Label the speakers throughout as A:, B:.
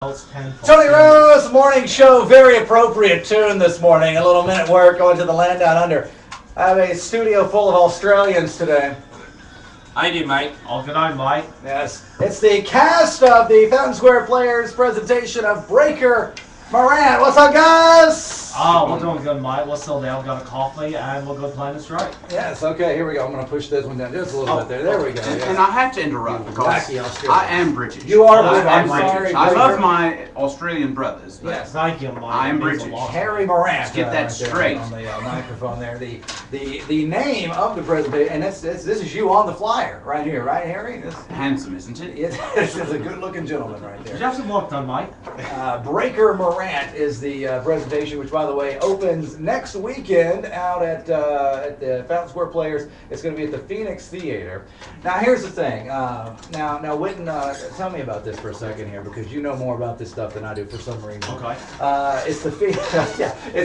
A: Tony Rose morning show, very appropriate tune this morning. A little minute work going to the land down under. I have a studio full of Australians today.
B: I do, mate.
C: Oh, good night, Mike.
A: Yes, it's the cast of the Fountain Square Players presentation of Breaker Morant. What's up, guys?
C: Oh, we're doing good, Mike. We're still there. We've got a coffee, and we'll go playing this right.
A: Yes, okay, here we go. I'm going to push this one down just a little bit there. There we go.
D: And I have to interrupt because I am British.
A: You are
D: I
A: British.
D: am
A: I'm
D: British.
A: sorry,
D: I
A: Breaker.
D: love my Australian brothers. But
A: Yes.
C: Thank you, Mike.
D: I am
C: It means a
D: British.
C: lot.
A: Harry Morant.
D: Let's get that
A: right there
D: straight.
A: on the microphone there. The name of the presentation, and this is you on the flyer right here, right, Harry?
D: Handsome, isn't it?
A: This is a good-looking gentleman right
C: Did you
A: there.
C: have some work done, Mike?
A: Breaker Morant is the presentation, which, by the way, opens next weekend out at the Fountain Square Players. It's going to be at the Phoenix Theater. Now, here's the thing. Now, Witten, tell me about this for a second here, because you know more about this stuff than I do for some reason.
C: Okay.
A: It's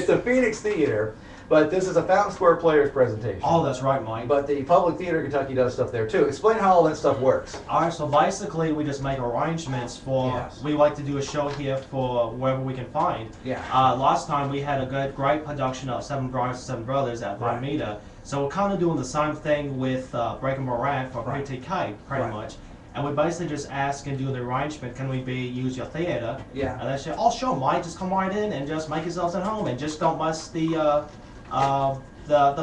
A: the Phoenix Theater, but this is a Fountain Square Players presentation.
C: Oh, that's right, Mike.
A: But the Public Theater of Kentucky does stuff there too. Explain how all that stuff works.
C: All right, so basically we just make arrangements for,
A: Yes.
C: we like to do a show here for wherever we can find.
A: Yeah.
C: Last time we had a great production of Seven Brothers, Seven Brothers at
A: Right.
C: Van Meter. So we're kind of doing the same thing with Breaker Morant for
A: Right.
C: PTK, pretty
A: Right.
C: much. And we basically just ask and do the arrangement, can we use your theater?
A: Yeah.
C: And they say, oh sure, Mike, just come right in and just make yourselves at home and just don't miss the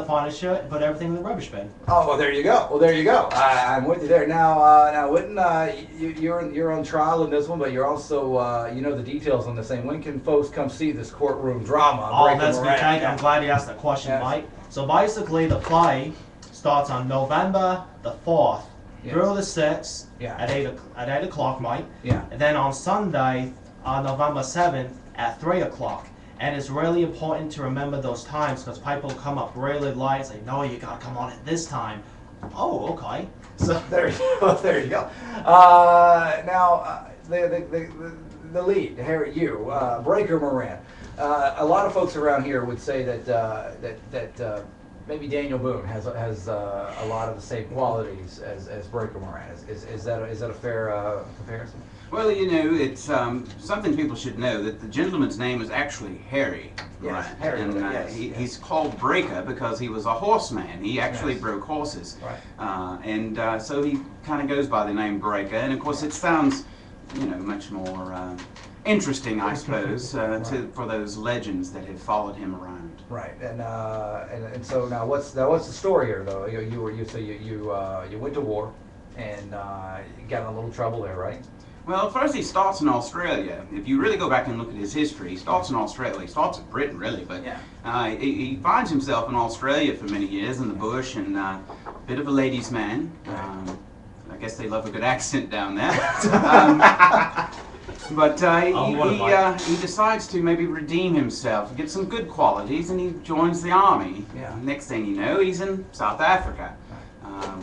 C: furniture, put everything in the rubbish bin.
A: Oh, well, there you go. Well, there you go. I'm with you there. Now, Witten, you're on trial in this one, but you're also, you know the details on this thing. When can folks come see this courtroom drama?
C: Oh,
A: Breaker
C: that's
A: Morant?
C: fantastic. I'm glad you asked that question,
A: Yes.
C: Mike. So basically, the play starts on November the 4th
A: Yes.
C: through the 6th
A: Yeah.
C: at 8 o'clock, Mike.
A: Yeah.
C: And then on Sunday, on November 7th at 3 o'clock. And it's really important to remember those times because people come up really late and say, no, you gotta come on at this time. Oh, okay.
A: So there you go. There you go. Now, the lead, Harry, Breaker Morant. A lot of folks around here would say that maybe Daniel Boone has a lot of the same qualities as Breaker Morant. Is that a fair comparison?
D: Well, you know, it's something people should know that the gentleman's name is actually Harry.
A: Yes,
D: Morant.
A: Harry,
D: And
A: yes, yes.
D: he's called Breaker because he was a horseman. He actually
A: Yes.
D: broke horses.
A: Right.
D: And so he kind of goes by the name Breaker. And of course, it sounds, you know, much more interesting, I suppose, for those legends that have followed him around.
A: Right, and so now what's the story here though? You went to war and you got in a little trouble there, right?
D: Well, first he starts in Australia. If you really go back and look at his history, he starts in Australia. He starts in Britain, really, but
A: Yeah.
D: he finds himself in Australia for many years in the bush and a bit of a ladies' man. I guess they love a good accent down there. But he decides to maybe redeem himself, get some good qualities, and he joins the army.
A: Yeah.
D: Next thing you know, he's in South Africa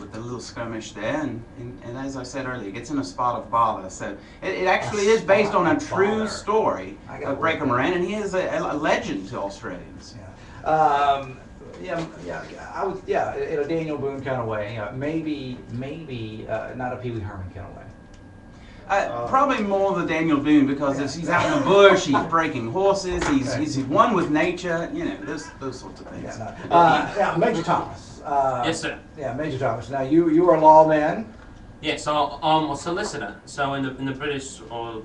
D: with a little skirmish there, and as I said earlier, gets in a spot of bother. So it actually is based on a true story of Breaker Morant, and he is a legend to Australians.
A: In a Daniel Boone kind of way. Maybe not a Pee Wee Herman kind of way.
D: Probably more the Daniel Boone because he's out in the bush, he's breaking horses, he's one with nature, you know, those sorts of things.
A: Now, Major Thomas.
B: Yes, sir.
A: Yeah, Major Thomas. Now, you are a lawman.
B: Yeah, so I'm a solicitor. So in the British or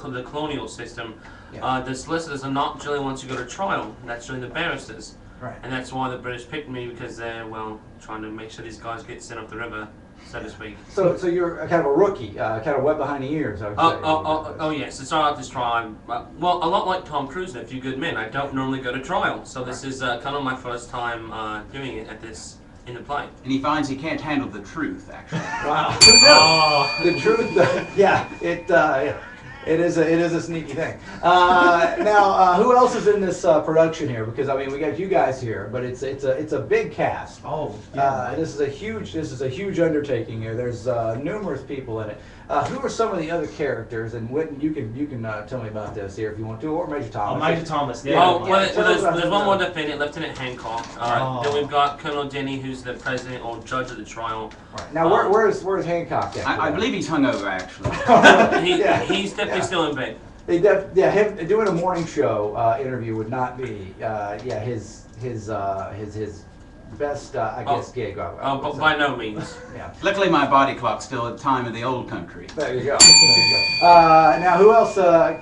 B: the colonial system,
A: Yeah.
B: the solicitors are not generally ones who go to trial. That's generally the barristers.
A: Right.
B: And that's why the British picked me because they're, well, trying to make sure these guys get sent up the river, so to speak.
A: So you're kind of a rookie, kind of wet behind the ears, I would say.
B: Oh yes, to start off this trial, well, a lot like Tom Cruise and A Few Good Men, I don't normally go to trial. So this is kind of my first time doing it in the play.
D: And he finds he can't handle the truth, actually.
A: Wow.
B: Oh.
A: The truth, it is a sneaky thing. Now, who else is in this production here? Because I mean, we got you guys here, but it's a big cast.
C: Oh, yeah.
A: This is a huge undertaking here. There's numerous people in it. Who are some of the other characters? And Whitten, you can tell me about this here if you want to, or Major Thomas.
C: Oh, Major Thomas, yeah.
B: Oh, well,
A: Yeah.
B: there's one more defendant, Lieutenant Hancock.
C: Oh.
B: Then we've got Colonel Denny, who's the president or judge of the trial.
A: Right. Now, where's Hancock at?
D: I believe he's hungover, actually.
B: He's definitely still in bed.
A: Him doing a morning show interview would not be his best I guess gig.
B: But by no means.
A: Yeah.
D: Luckily, my body clock's still at the time of the old country.
A: There you go. There you go. Now, who else? So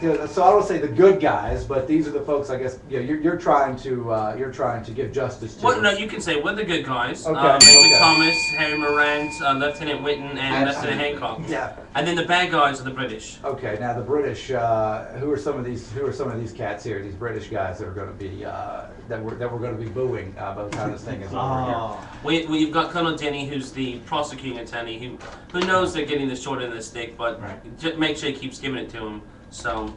A: I don't say the good guys, but these are the folks. I guess you're trying to give justice to.
B: Well, no, you can say we're the good guys.
A: Okay.
B: Major Thomas, Harry Morant, Lieutenant Witten, and Lieutenant Hancock.
A: Yeah.
B: And then the bad guys are the British.
A: Okay. Now the British. Who are some of these cats here? These British guys that are going to be that we're going to be booing by the time this thing is over here.
B: We've got Colonel Denny, who's the prosecuting attorney, who knows they're getting the short end of the stick, but just make sure he keeps giving it to him. So,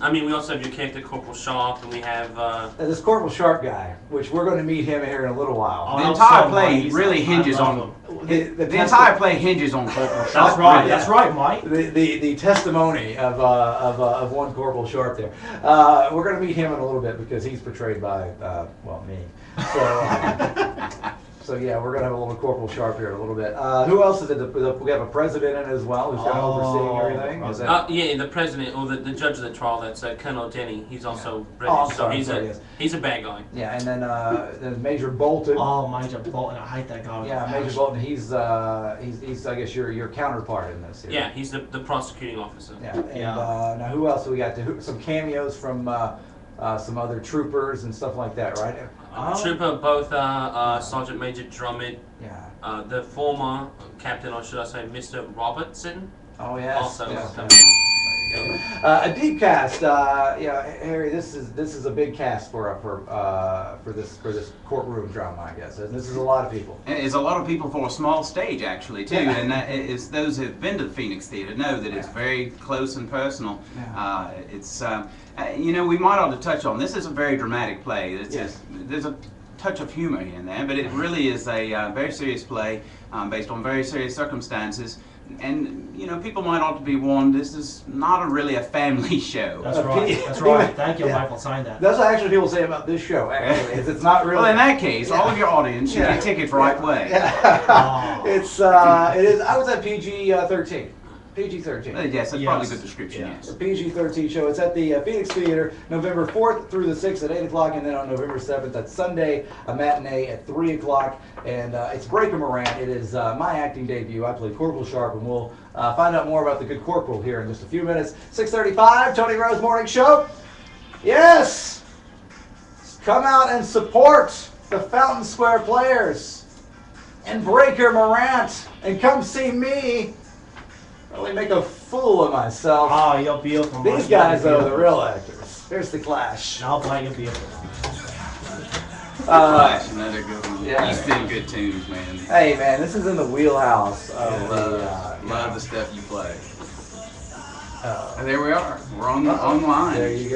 B: I mean, we also have your character Corporal Sharp, and we have
A: this Corporal Sharp guy, which we're going to meet him here in a little while.
D: The entire play really hinges on the entire play hinges on Corporal Sharp.
C: That's right. That's right, Mike.
A: The testimony of one Corporal Sharp there. We're going to meet him in a little bit because he's portrayed by me. So yeah, we're gonna have a little Corporal Sharp here in a little bit. Who else is it? We have a president in it as well, who's kind of overseeing everything. Is that...
B: yeah, the president or the judge of the trial. That's Colonel Denny. He's also British,
A: I'm sorry,
B: so he's a bad guy.
A: Yeah, and then Major Bolton.
C: Oh, Major Bolton, I hate that guy.
A: Yeah, Major Bolton. He's I guess your counterpart in this. Here.
B: Yeah, he's the prosecuting officer.
A: Yeah, and now who else do we got? Some cameos from some other troopers and stuff like that, right?
B: Trooper, both Sergeant Major Drummond, the former captain, or should I say, Mr. Robertson.
A: Oh yes.
B: Also,
A: a deep cast. Harry, this is a big cast for this courtroom drama, I guess. And this is a lot of people.
D: It's a lot of people for a small stage, actually, too. And it's those who've been to the Phoenix Theater know that it's very close and personal. It's we might ought to touch on this is a very dramatic play. There's a touch of humor in there, but it really is a very serious play based on very serious circumstances. And people might ought to be warned. This is not really a family show.
C: That's right. That's right. Thank you, Michael. Sign that.
A: That's what actually people say about this show. Actually, is it's not really.
D: Well, in that case, all of your audience should get tickets right way.
A: It is. I was at PG-13. PG-13.
D: Yes, that's probably a good description. Yes.
A: The PG-13 show. It's at the Phoenix Theater, November 4th through the 6th at 8 o'clock, and then on November 7th, that's Sunday, a matinee at 3 o'clock. And it's Breaker Morant. It is my acting debut. I play Corporal Sharp, and we'll find out more about the good Corporal here in just a few minutes. 6:35, Tony Rose Morning Show. Yes! Come out and support the Fountain Square Players and Breaker Morant, and come see me really make a fool of myself.
C: Oh, you're beautiful.
A: These guys, though, are the real actors. Here's the Clash.
C: I'll play you beautiful.
D: Clash, another good one.
A: Yeah.
D: You spin good tunes, man.
A: Hey, man, this is in the wheelhouse of
D: love the stuff you play. And there we are. We're on the line.
A: There you go.